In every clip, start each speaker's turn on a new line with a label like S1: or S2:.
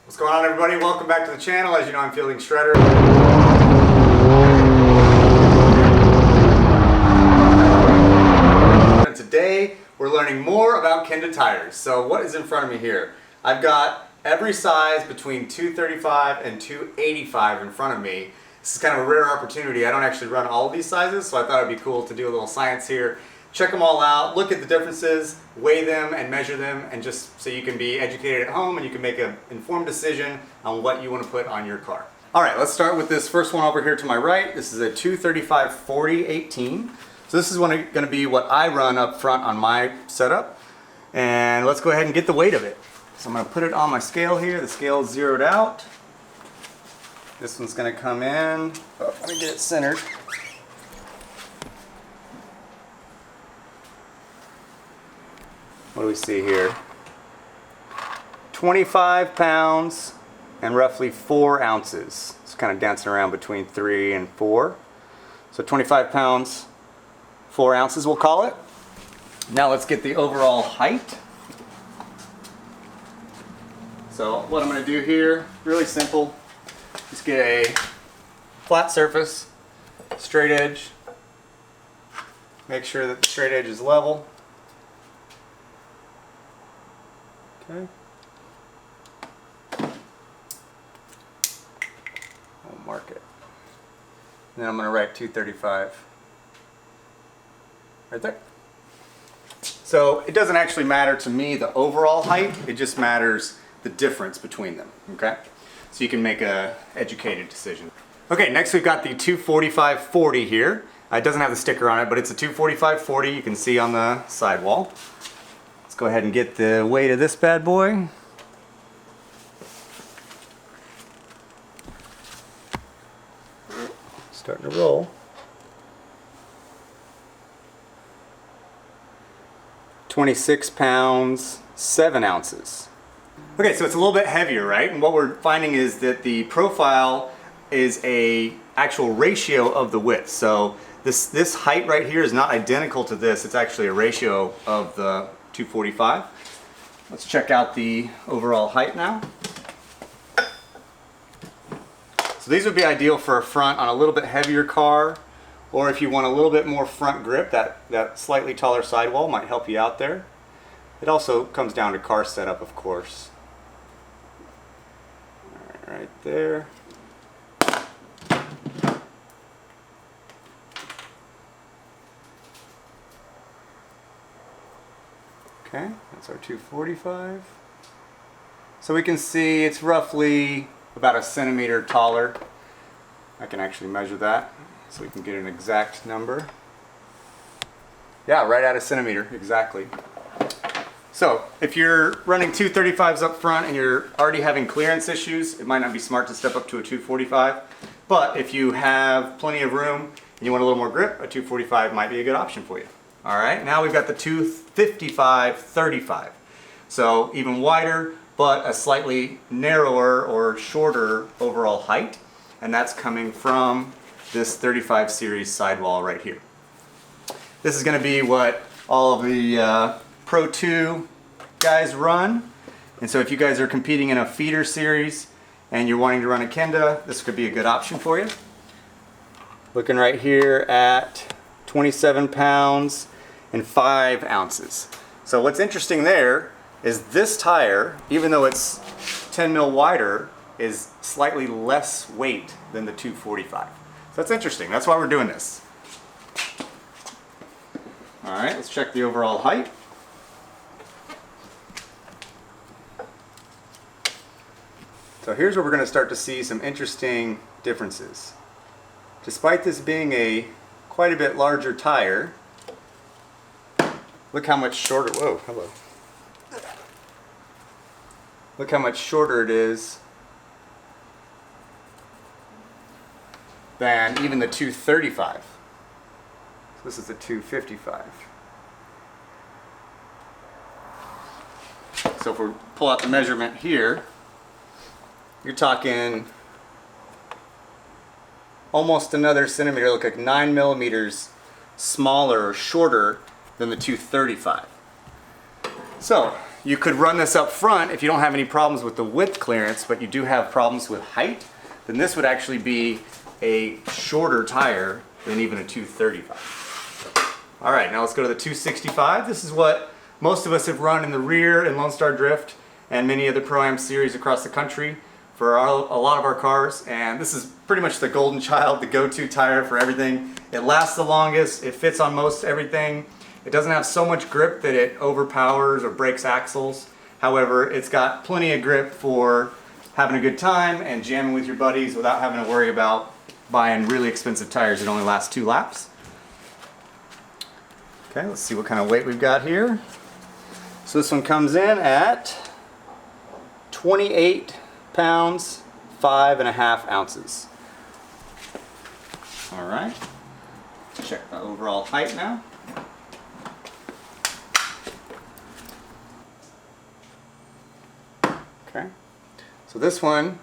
S1: What's going on, everybody? Welcome back to the channel. As you know, I'm Fielding Shredder. And today we're learning more about Kenda tires. So what is in front of me here? I've got every size between 235 and 285 in front of me. This is kind of a rare opportunity. I don't actually run all of these sizes, so I thought it'd be cool to do a little science here. Check them all out, look at the differences, weigh them and measure them, and just so you can be educated at home and you can make an informed decision on what you want to put on your car. All right, let's start with this first one over here to my right. This is a 235/40/18. So this is going to be what I run up front on my setup. And let's go ahead and get the weight of it. So I'm going to put it on my scale here. The scale is zeroed out. This one's going to come in. Oh, let me get it centered. What do we see here? 25 pounds and roughly 4 ounces. It's kind of dancing around between 3 and 4. So 25 pounds, 4 ounces we'll call it. Now let's get the overall height. So what I'm going to do here, really simple, just get a flat surface, straight edge. Make sure that the straight edge is level. Okay. I'll mark it. And then I'm going to write 235 right there. So it doesn't actually matter to me the overall height, it just matters the difference between them. Okay? So you can make a educated decision. Okay, next we've got the 245/40 here. It doesn't have the sticker on it, but it's a 245/40 you can see on the sidewall. Go ahead and get the weight of this bad boy. Starting to roll. 26 pounds, 7 ounces. Okay, so it's a little bit heavier, right? And what we're finding is that the profile is a actual ratio of the width. So this height right here is not identical to this. It's actually a ratio of the 245. Let's check out the overall height now. So these would be ideal for a front on a little bit heavier car, or if you want a little bit more front grip, that slightly taller sidewall might help you out there. It also comes down to car setup, of course. All right there. Okay, that's our 245. So we can see it's roughly about a centimeter taller. I can actually measure that so we can get an exact number. Yeah, right at a centimeter, exactly. So if you're running 235s up front and you're already having clearance issues, it might not be smart to step up to a 245. But if you have plenty of room and you want a little more grip, a 245 might be a good option for you. All right, now we've got the 255/35. So even wider, but a slightly narrower or shorter overall height. And that's coming from this 35 series sidewall right here. This is going to be what all of the Pro 2 guys run. And so if you guys are competing in a feeder series and you're wanting to run a Kenda, this could be a good option for you. Looking right here at 27 pounds and 5 ounces. So what's interesting there is this tire, even though it's 10 mil wider, is slightly less weight than the 245. So that's interesting. That's why we're doing this. All right, let's check the overall height. So here's where we're going to start to see some interesting differences. Despite this being a quite a bit larger tire, look how much shorter, whoa, hello. Look how much shorter it is than even the 235. So this is the 255. So if we pull out the measurement here, you're talking almost another centimeter, look like 9 millimeters smaller or shorter than the 235. So You could run this up front if you don't have any problems with the width clearance, but you do have problems with height, then this would actually be a shorter tire than even a 235. All right, now let's go to the 265. This is what most of us have run in the rear in Lone Star Drift and many other Pro-Am series across the country for a lot of our cars, and this is pretty much the golden child, the go-to tire for everything. It lasts the longest, it fits on most everything. It doesn't have so much grip that it overpowers or breaks axles. However, it's got plenty of grip for having a good time and jamming with your buddies without having to worry about buying really expensive tires that only last 2 laps. Okay, let's see what kind of weight we've got here. So this one comes in at 28 pounds, 5.5 ounces. All right, let's check the overall height now. Okay, so this one,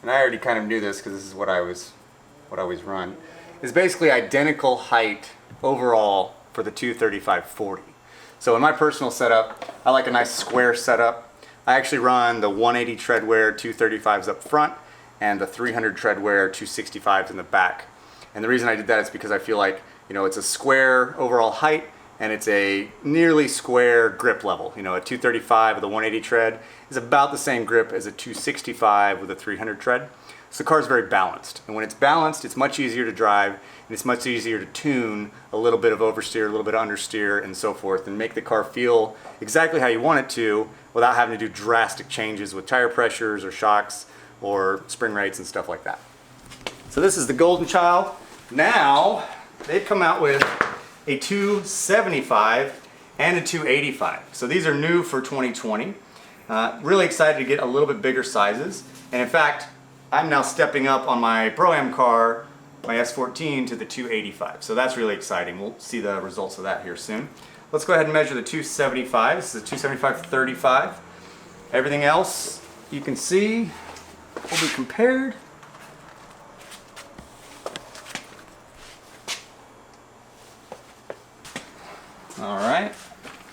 S1: and I already kind of knew this because this is what I always run, is basically identical height overall for the 235/40. So in my personal setup, I like a nice square setup. I actually run the 180 treadwear 235s up front and the 300 treadwear 265s in the back. And the reason I did that is because I feel like, you know, it's a square overall height and it's a nearly square grip level. You know, a 235 with a 180 tread is about the same grip as a 265 with a 300 tread. So the car is very balanced. And when it's balanced, it's much easier to drive and it's much easier to tune a little bit of oversteer, a little bit of understeer, and so forth, and make the car feel exactly how you want it to without having to do drastic changes with tire pressures or shocks or spring rates and stuff like that. So this is the golden child. Now, they've come out with a 275 and a 285. So these are new for 2020. Really excited to get a little bit bigger sizes. And in fact, I'm now stepping up on my Pro-Am car, my S14, to the 285. So that's really exciting. We'll see the results of that here soon. Let's go ahead and measure the 275. This is a 275/35. Everything else you can see will be compared. All right,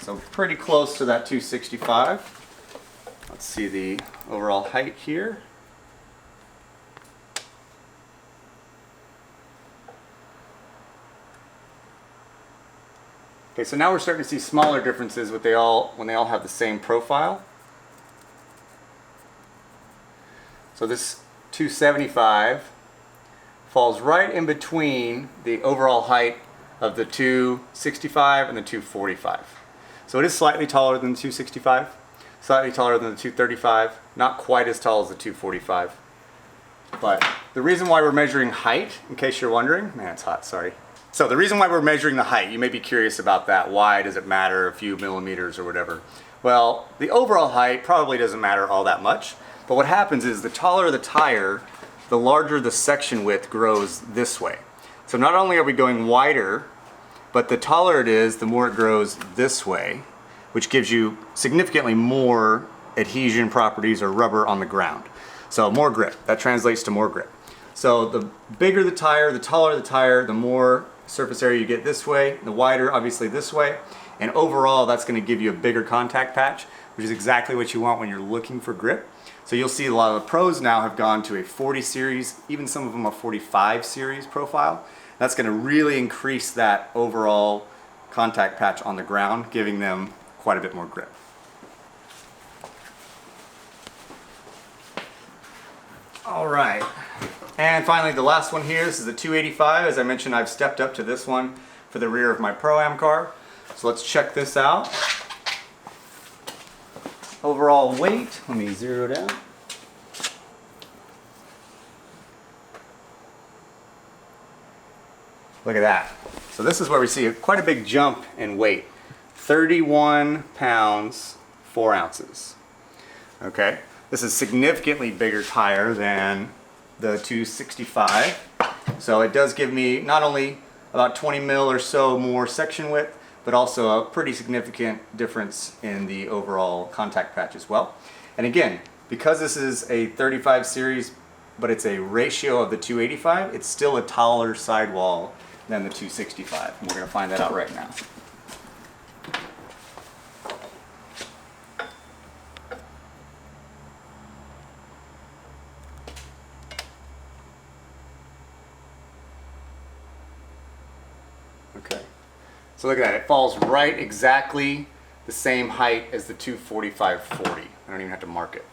S1: so pretty close to that 265. Let's see the overall height here. Okay, so now we're starting to see smaller differences when they all have the same profile. So this 275 falls right in between the overall height of the 265 and the 245. So it is slightly taller than the 265, slightly taller than the 235, not quite as tall as the 245. But the reason why we're measuring height, in case you're wondering, man, it's hot, sorry. So the reason why we're measuring the height, you may be curious about that. Why does it matter a few millimeters or whatever? Well, the overall height probably doesn't matter all that much, but what happens is the taller the tire, the larger the section width grows this way. So not only are we going wider, but the taller it is, the more it grows this way, which gives you significantly more adhesion properties or rubber on the ground. So more grip, that translates to more grip. So the bigger the tire, the taller the tire, the more surface area you get this way, the wider obviously this way, and overall that's going to give you a bigger contact patch, which is exactly what you want when you're looking for grip. So you'll see a lot of the pros now have gone to a 40 series, even some of them a 45 series profile. That's going to really increase that overall contact patch on the ground, giving them quite a bit more grip. All right. And finally, the last one here, this is the 285. As I mentioned, I've stepped up to this one for the rear of my Pro-Am car. So let's check this out. Overall weight, let me zero down. Look at that. So this is where we see quite a big jump in weight. 31 pounds, 4 ounces. Okay, this is significantly bigger tire than the 265. So it does give me not only about 20 mil or so more section width, but also a pretty significant difference in the overall contact patch as well. And again, because this is a 35 series, but it's a ratio of the 285, it's still a taller sidewall than the 265. And we're going to find that out right now. Okay. So look at that, it falls right exactly the same height as the 245/40. I don't even have to mark it.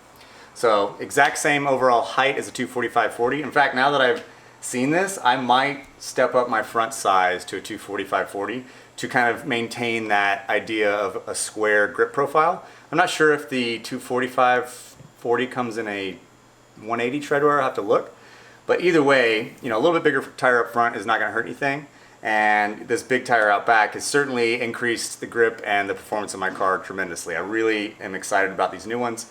S1: So exact same overall height as the 245/40. In fact, now that I've seen this, I might step up my front size to a 245/40 to kind of maintain that idea of a square grip profile. I'm not sure if the 245/40 comes in a 180 tread wear, I'll have to look. But either way, a little bit bigger tire up front is not going to hurt anything. And this big tire out back has certainly increased the grip and the performance of my car tremendously. I really am excited about these new ones.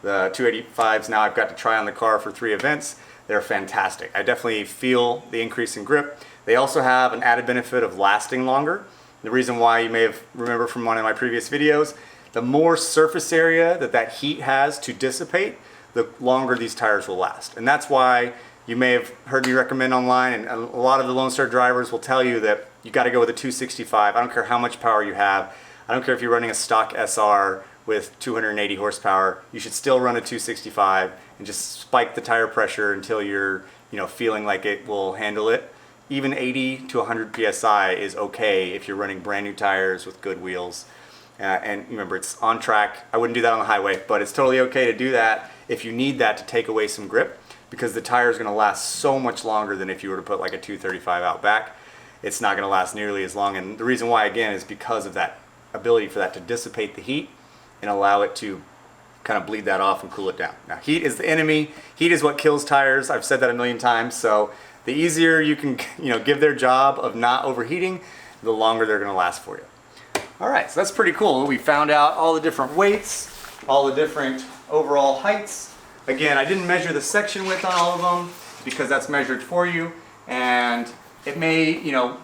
S1: The 285s now I've got to try on the car for 3 events. They're fantastic. I definitely feel the increase in grip. They also have an added benefit of lasting longer. The reason why you may have remembered from one of my previous videos, the more surface area that heat has to dissipate, the longer these tires will last. And that's why you may have heard me recommend online, and a lot of the Lone Star drivers will tell you that you got to go with a 265. I don't care how much power you have. I don't care if you're running a stock SR with 280 horsepower. You should still run a 265 and just spike the tire pressure until you're feeling like it will handle it. Even 80 to 100 psi is okay if you're running brand new tires with good wheels. And remember, it's on track. I wouldn't do that on the highway, but it's totally okay to do that if you need that to take away some grip, because the tire is going to last so much longer than if you were to put like a 235 out back. It's not going to last nearly as long, and the reason why, again, is because of that ability for that to dissipate the heat and allow it to kind of bleed that off and cool it down. Now, heat is the enemy. Heat is what kills tires. I've said that a million times. So the easier you can give their job of not overheating, the longer they're going to last for you. All right, so that's pretty cool. We found out all the different weights, all the different overall heights. Again, I didn't measure the section width on all of them because that's measured for you, and it may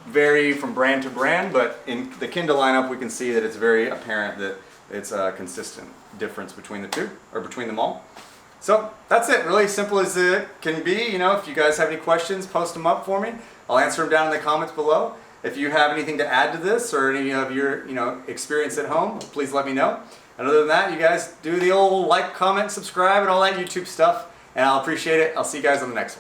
S1: vary from brand to brand, but in the Kenda lineup we can see that it's very apparent that it's a consistent difference between the two, or between them all. So that's it, really simple as it can be. If you guys have any questions, post them up for me. I'll answer them down in the comments below. If you have anything to add to this or any of your experience at home, please let me know. And other than that, you guys do the old like, comment, subscribe, and all that YouTube stuff, and I'll appreciate it. I'll see you guys on the next one.